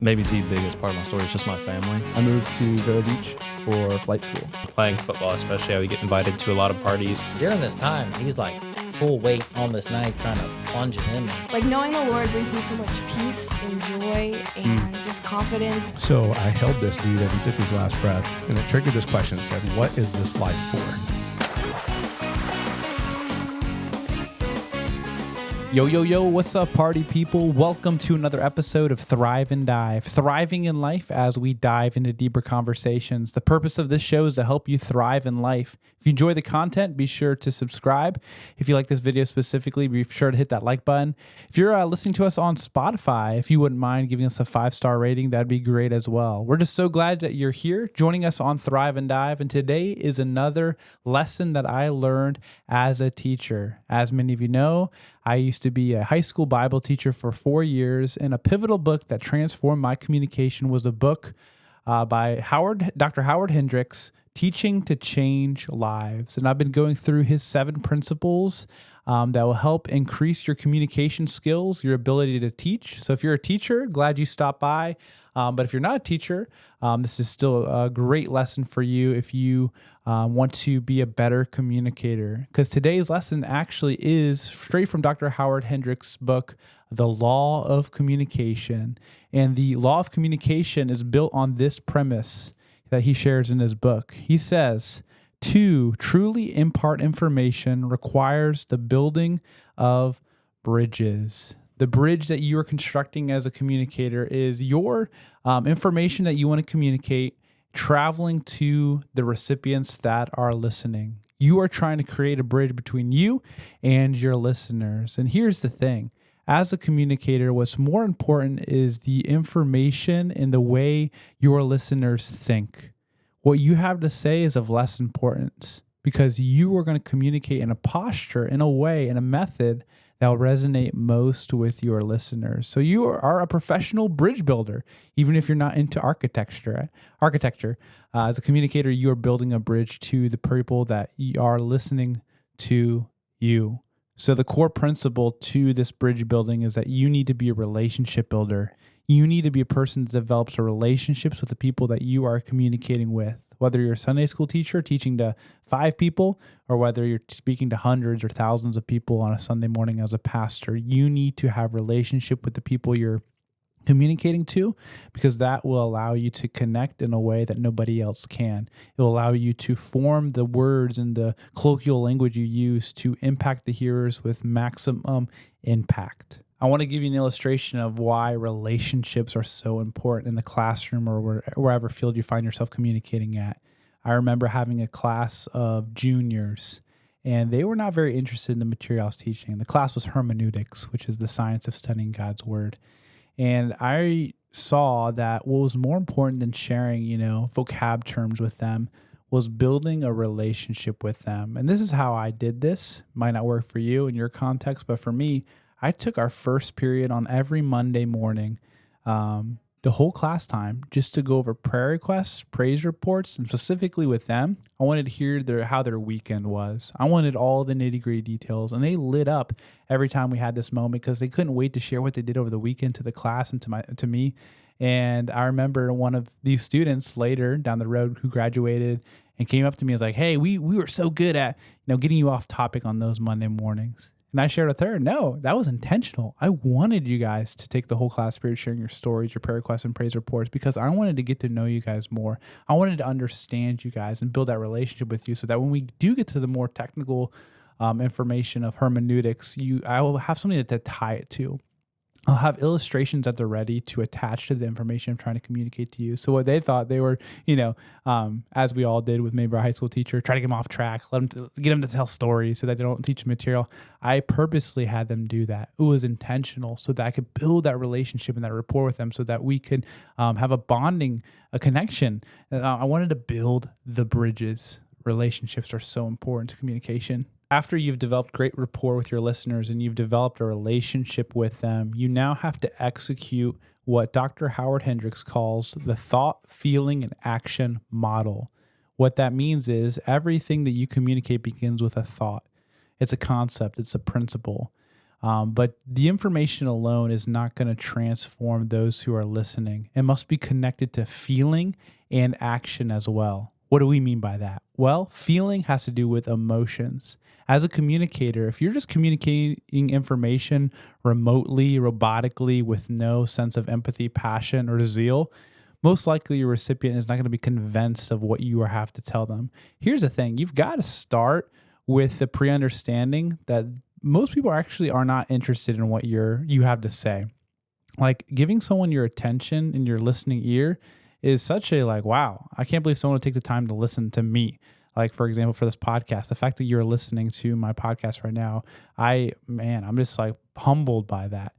Maybe the biggest part of my story is just my family. I moved to Vero Beach for flight school. Playing football, especially, I would get invited to a lot of parties. During this time, he's like full weight on this knife trying to plunge it in me. Like knowing the Lord brings me so much peace and joy and just confidence. So I held this dude as he took his last breath, and it triggered this question and said, what is this life for? Yo, what's up, party people? Welcome to another episode of Thrive and Dive. Thriving in life as we dive into deeper conversations. The purpose of this show is to help you thrive in life. If you enjoy the content, be sure to subscribe. If you like this video specifically, be sure to hit that like button. If you're listening to us on Spotify, if you wouldn't mind giving us a 5-star rating, that'd be great as well. We're just so glad that you're here joining us on Thrive and Dive. And today is another lesson that I learned as a teacher. As many of you know, I used to be a high school Bible teacher for 4 years, and a pivotal book that transformed my communication was a book by Dr. Howard Hendricks, Teaching to Change Lives. And I've been going through his 7 principles that will help increase your communication skills, your ability to teach. So if you're a teacher, glad you stopped by. But if you're not a teacher, this is still a great lesson for you if you want to be a better communicator. Because today's lesson actually is straight from Dr. Howard Hendricks' book, The Law of Communication. And the law of communication is built on this premise that he shares in his book. He says, to truly impart information requires the building of bridges. The bridge that you are constructing as a communicator is your information that you want to communicate traveling to the recipients that are listening. You are trying to create a bridge between you and your listeners. And here's the thing. As a communicator, what's more important is the information and the way your listeners think. What you have to say is of less importance because you are going to communicate in a posture, in a way, in a method that will resonate most with your listeners. So you are a professional bridge builder, even if you're not into architecture. As a communicator, you are building a bridge to the people that are listening to you. So the core principle to this bridge building is that you need to be a relationship builder. You need to be a person that develops relationships with the people that you are communicating with. Whether you're a Sunday school teacher teaching to 5 people, or whether you're speaking to hundreds or thousands of people on a Sunday morning as a pastor, you need to have relationship with the people you're communicating to, because that will allow you to connect in a way that nobody else can. It will allow you to form the words and the colloquial language you use to impact the hearers with maximum impact. I want to give you an illustration of why relationships are so important in the classroom or wherever field you find yourself communicating at. I remember having a class of juniors, and they were not very interested in the material I was teaching. The class was hermeneutics, which is the science of studying God's word. And I saw that what was more important than sharing, vocab terms with them was building a relationship with them. And this is how I did this. Might not work for you in your context, but for me, I took our first period on every Monday morning, the whole class time, just to go over prayer requests, praise reports, and specifically with them, I wanted to hear how their weekend was. I wanted all the nitty-gritty details, and they lit up every time we had this moment because they couldn't wait to share what they did over the weekend to the class and to me. And I remember one of these students later down the road who graduated and came up to me and was like, "Hey, we were so good at getting you off topic on those Monday mornings." And I shared with her, no, that was intentional. I wanted you guys to take the whole class period sharing your stories, your prayer requests, and praise reports because I wanted to get to know you guys more. I wanted to understand you guys and build that relationship with you so that when we do get to the more technical information of hermeneutics, I will have something to tie it to. I'll have illustrations at the ready to attach to the information I'm trying to communicate to you. So what they thought they were, as we all did with maybe our high school teacher, try to get them off track, get them to tell stories so that they don't teach material. I purposely had them do that. It was intentional so that I could build that relationship and that rapport with them so that we could have a bonding, a connection. I wanted to build the bridges. Relationships are so important to communication. After you've developed great rapport with your listeners and you've developed a relationship with them, you now have to execute what Dr. Howard Hendricks calls the thought, feeling, and action model. What that means is everything that you communicate begins with a thought. It's a concept. It's a principle. But the information alone is not going to transform those who are listening. It must be connected to feeling and action as well. What do we mean by that? Well, feeling has to do with emotions. As a communicator, if you're just communicating information remotely, robotically, with no sense of empathy, passion, or zeal, most likely your recipient is not going to be convinced of what you have to tell them. Here's the thing. You've got to start with the pre-understanding that most people actually are not interested in what you have to say. Like giving someone your attention and your listening ear is such a wow, I can't believe someone would take the time to listen to me. Like, for example, for this podcast, the fact that you're listening to my podcast right now, I'm just humbled by that.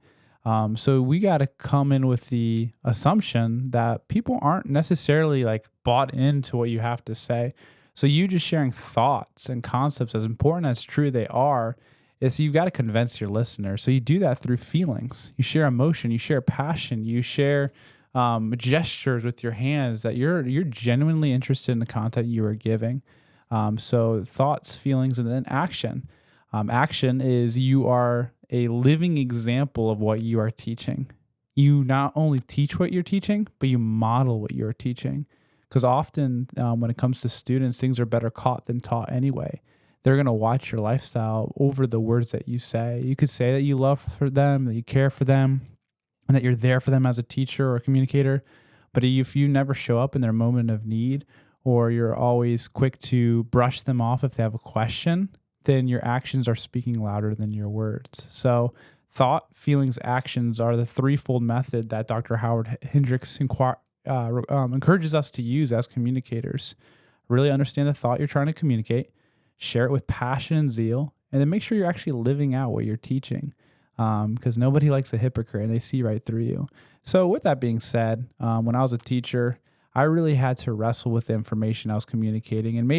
So we got to come in with the assumption that people aren't necessarily bought into what you have to say. So you just sharing thoughts and concepts, as important as true they are, is you've got to convince your listener. So you do that through feelings. You share emotion, you share passion, you share gestures with your hands that you're genuinely interested in the content you are giving. So thoughts, feelings, and then action. Action is you are a living example of what you are teaching. You not only teach what you're teaching, but you model what you're teaching. Because often when it comes to students, things are better caught than taught anyway. They're going to watch your lifestyle over the words that you say. You could say that you love for them, that you care for them, and that you're there for them as a teacher or a communicator. But if you never show up in their moment of need, or you're always quick to brush them off if they have a question, then your actions are speaking louder than your words. So thought, feelings, actions are the threefold method that Dr. Howard Hendricks encourages us to use as communicators. Really understand the thought you're trying to communicate, share it with passion and zeal, and then make sure you're actually living out what you're teaching, because nobody likes a hypocrite and they see right through you. So with that being said, when I was a teacher, I really had to wrestle with the information I was communicating and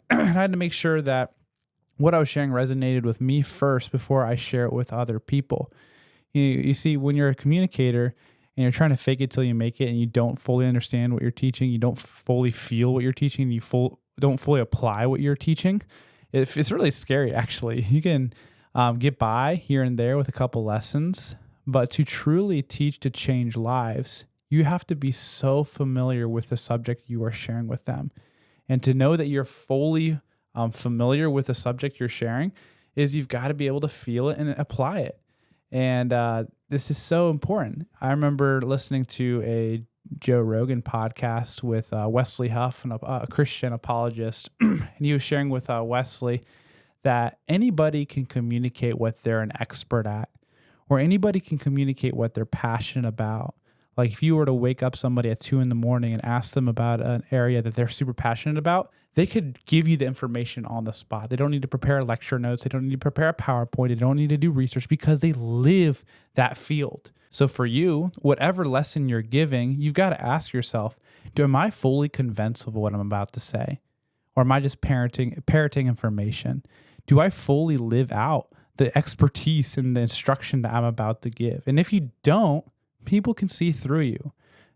I had to make sure that what I was sharing resonated with me first before I share it with other people. You see, when you're a communicator and you're trying to fake it till you make it and you don't fully understand what you're teaching, you don't fully feel what you're teaching, you don't fully apply what you're teaching, it's really scary, actually. You can get by here and there with a couple lessons, but to truly teach to change lives, you have to be so familiar with the subject you are sharing with them. And to know that you're fully familiar with the subject you're sharing is you've got to be able to feel it and apply it. And this is so important. I remember listening to a Joe Rogan podcast with Wesley Huff, a Christian apologist, and he was sharing with Wesley that anybody can communicate what they're an expert at, or anybody can communicate what they're passionate about. Like if you were to wake up somebody at 2 a.m. and ask them about an area that they're super passionate about, they could give you the information on the spot. They don't need to prepare lecture notes. They don't need to prepare a PowerPoint. They don't need to do research because they live that field. So for you, whatever lesson you're giving, you've got to ask yourself, am I fully convinced of what I'm about to say? Or am I just parroting information? Do I fully live out the expertise and the instruction that I'm about to give? And if you don't, people can see through you.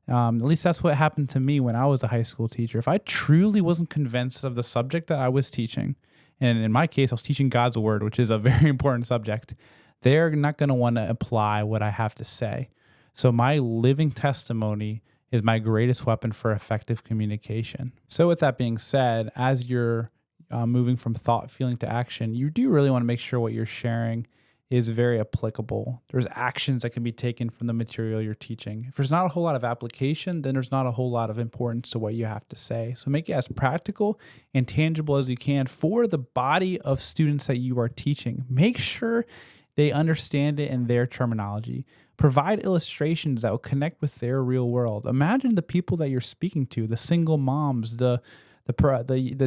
At least that's what happened to me when I was a high school teacher. If I truly wasn't convinced of the subject that I was teaching, and in my case, I was teaching God's word, which is a very important subject, they're not going to want to apply what I have to say. So my living testimony is my greatest weapon for effective communication. So with that being said, as you're moving from thought, feeling to action, you do really want to make sure what you're sharing is very applicable. There's actions that can be taken from the material you're teaching. If there's not a whole lot of application, then there's not a whole lot of importance to what you have to say. So make it as practical and tangible as you can for the body of students that you are teaching. Make sure they understand it in their terminology. Provide illustrations that will connect with their real world. Imagine the people that you're speaking to, the single moms, the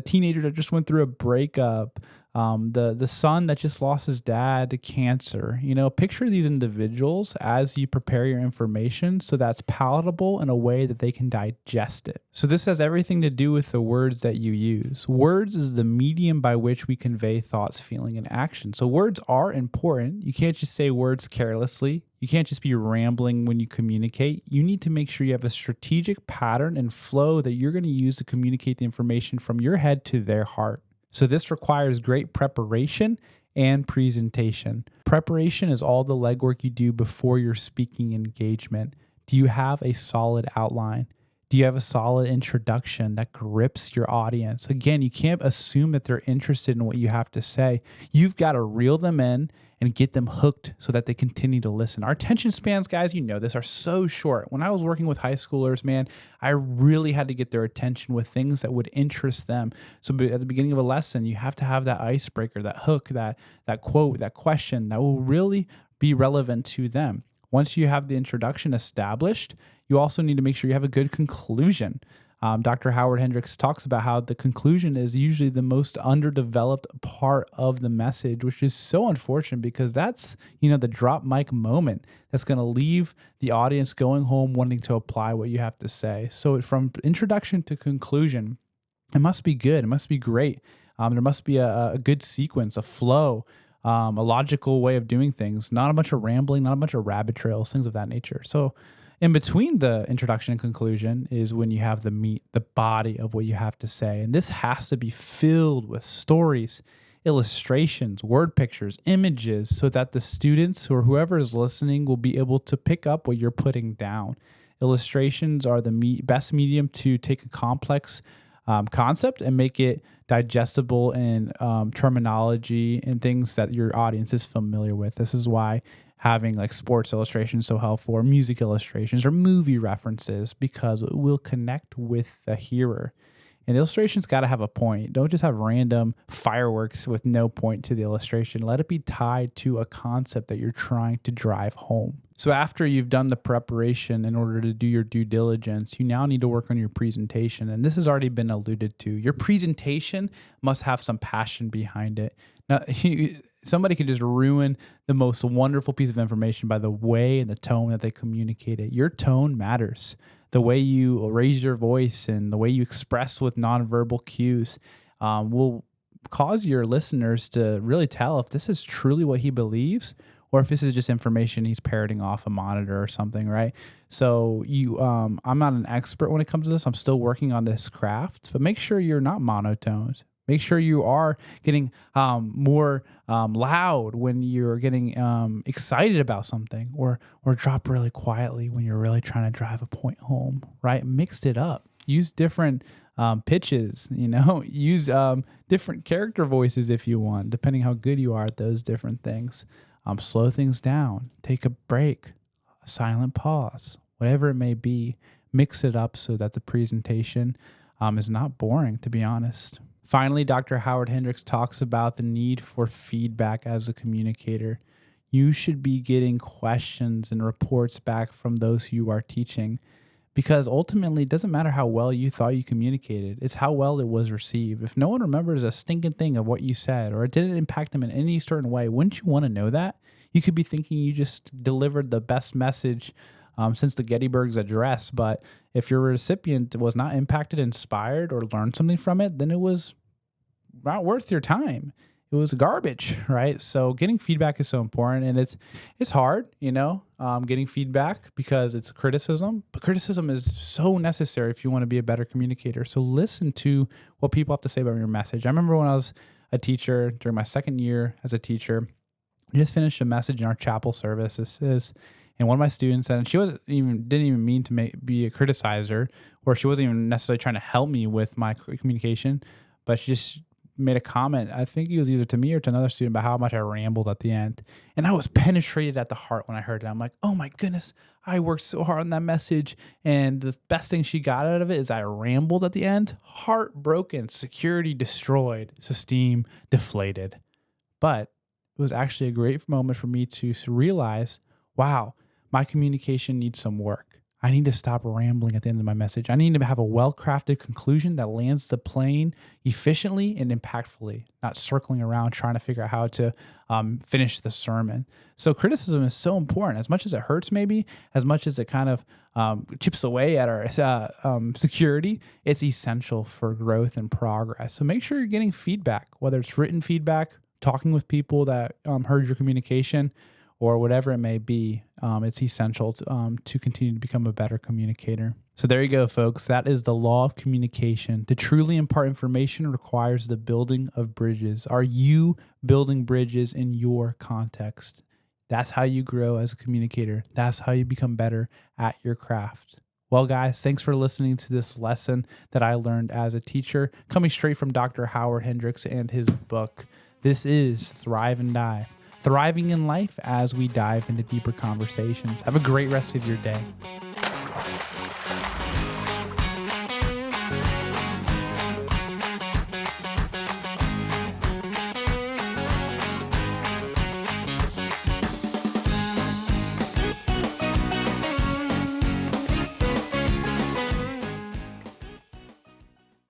teenager that just went through a breakup, the son that just lost his dad to cancer. Picture these individuals as you prepare your information so that's palatable in a way that they can digest it. So this has everything to do with the words that you use. Words is the medium by which we convey thoughts, feeling, and action. So words are important. You can't just say words carelessly. You can't just be rambling when you communicate. You need to make sure you have a strategic pattern and flow that you're going to use to communicate the information from your head to their heart. So this requires great preparation and presentation. Preparation is all the legwork you do before your speaking engagement. Do you have a solid outline? Do you have a solid introduction that grips your audience? Again, you can't assume that they're interested in what you have to say. You've got to reel them in and get them hooked so that they continue to listen. Our attention spans, guys, you know this, are so short. When I was working with high schoolers, man, I really had to get their attention with things that would interest them. So at the beginning of a lesson, you have to have that icebreaker, that hook, that quote, that question that will really be relevant to them. Once you have the introduction established, you also need to make sure you have a good conclusion. Dr. Howard Hendricks talks about how the conclusion is usually the most underdeveloped part of the message, which is so unfortunate because that's, the drop mic moment that's going to leave the audience going home wanting to apply what you have to say. So from introduction to conclusion, it must be good. It must be great. There must be a good sequence, a flow, a logical way of doing things, not a bunch of rambling, not a bunch of rabbit trails, things of that nature. So in between the introduction and conclusion is when you have the meat, the body of what you have to say. And this has to be filled with stories, illustrations, word pictures, images, so that the students or whoever is listening will be able to pick up what you're putting down. Illustrations are the best medium to take a complex concept and make it digestible in terminology and things that your audience is familiar with. This is why having like sports illustrations so helpful, or music illustrations, or movie references, because it will connect with the hearer. And the illustration's got to have a point. Don't just have random fireworks with no point to the illustration. Let it be tied to a concept that you're trying to drive home. So after you've done the preparation in order to do your due diligence, you now need to work on your presentation. And this has already been alluded to. Your presentation must have some passion behind it. Now, somebody can just ruin the most wonderful piece of information by the way and the tone that they communicate it. Your tone matters. The way you raise your voice and the way you express with nonverbal cues will cause your listeners to really tell if this is truly what he believes or if this is just information he's parroting off a monitor or something, right? So I'm not an expert when it comes to this. I'm still working on this craft, but make sure you're not monotoned. Make sure you are getting more loud when you're getting excited about something, or drop really quietly when you're really trying to drive a point home, right? Mix it up. Use different pitches, use different character voices if you want, depending how good you are at those different things. Slow things down, take a break, a silent pause, whatever it may be. Mix it up so that the presentation is not boring, to be honest. Finally, Dr. Howard Hendricks talks about the need for feedback as a communicator. You should be getting questions and reports back from those you are teaching, because ultimately it doesn't matter how well you thought you communicated. It's how well it was received. If no one remembers a stinking thing of what you said, or it didn't impact them in any certain way, wouldn't you want to know that? You could be thinking you just delivered the best message since the Gettysburg's Address, but if your recipient was not impacted, inspired, or learned something from it, then it was not worth your time. It was garbage, right? So getting feedback is so important, and it's hard, getting feedback because it's criticism, but criticism is so necessary if you want to be a better communicator. So listen to what people have to say about your message. I remember when I was a teacher during my second year as a teacher, we just finished a message in our chapel services, and one of my students said, and she didn't even mean to be a criticizer, or she wasn't even necessarily trying to help me with my communication, but she just made a comment. I think it was either to me or to another student about how much I rambled at the end. And I was penetrated at the heart when I heard it. I'm like, oh my goodness, I worked so hard on that message. And the best thing she got out of it is I rambled at the end. Heartbroken, security destroyed, esteem deflated. But it was actually a great moment for me to realize, wow, my communication needs some work. I need to stop rambling at the end of my message. I need to have a well-crafted conclusion that lands the plane efficiently and impactfully, not circling around trying to figure out how to finish the sermon. So criticism is so important. As much as it hurts, maybe, as much as it kind of chips away at our security, it's essential for growth and progress. So make sure you're getting feedback, whether it's written feedback, talking with people that heard your communication, or whatever it may be. It's essential to continue to become a better communicator. So there you go, folks. That is the law of communication. To truly impart information requires the building of bridges. Are you building bridges in your context? That's how you grow as a communicator. That's how you become better at your craft. Well, guys, thanks for listening to this lesson that I learned as a teacher, coming straight from Dr. Howard Hendricks and his book. This is Thrive and Dive. Thriving in life as we dive into deeper conversations. Have a great rest of your day.